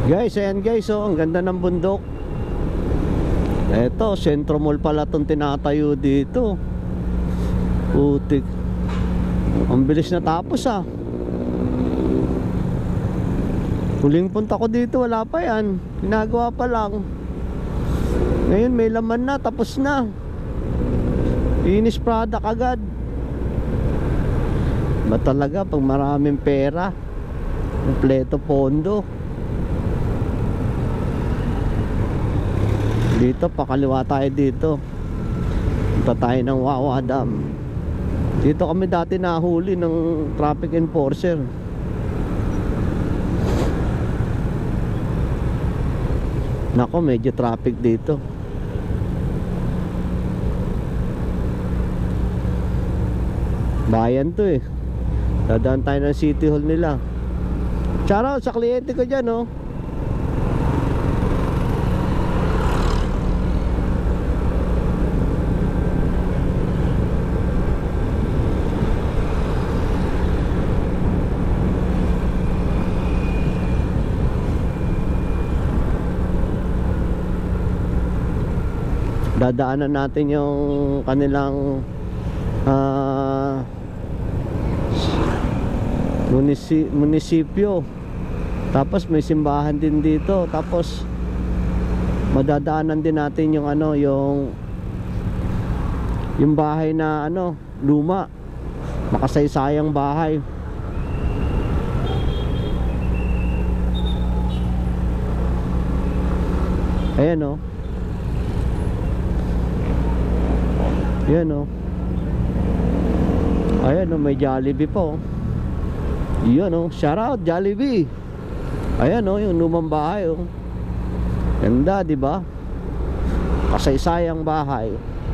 Guys, ayan guys, oh, ang ganda ng bundok. Eto, Centro Mall pala itong tinatayo dito. Putik. Ang bilis na tapos ah. Huling punta ko dito, wala pa yan. Ginagawa pa lang. Ngayon may laman na, tapos na. Finish product agad. Ba talaga pag maraming pera, kompleto pondo. Dito, pakaliwa tayo dito. Punta tayo ng Wawa Dam. Dito kami dati nahuli ng traffic enforcer. Nako, medyo traffic dito. Bayan to eh. Dadaan tayo ng City Hall nila. Shoutout sa kliyente ko dyan, oh. Dadaanan natin yung kanilang munisipyo. Tapos may simbahan din dito. Tapos madadaanan din natin yung ano, yung bahay na ano, luma, makasaysayang bahay. Ayan, oh. Ayan, oh. Ayan, oh, may Jollibee po, oh. Yan, oh, shout out Jollibee. Ayan, oh, yung lumang bahay, oh. Ganda, di ba? Kasaysayang bahay.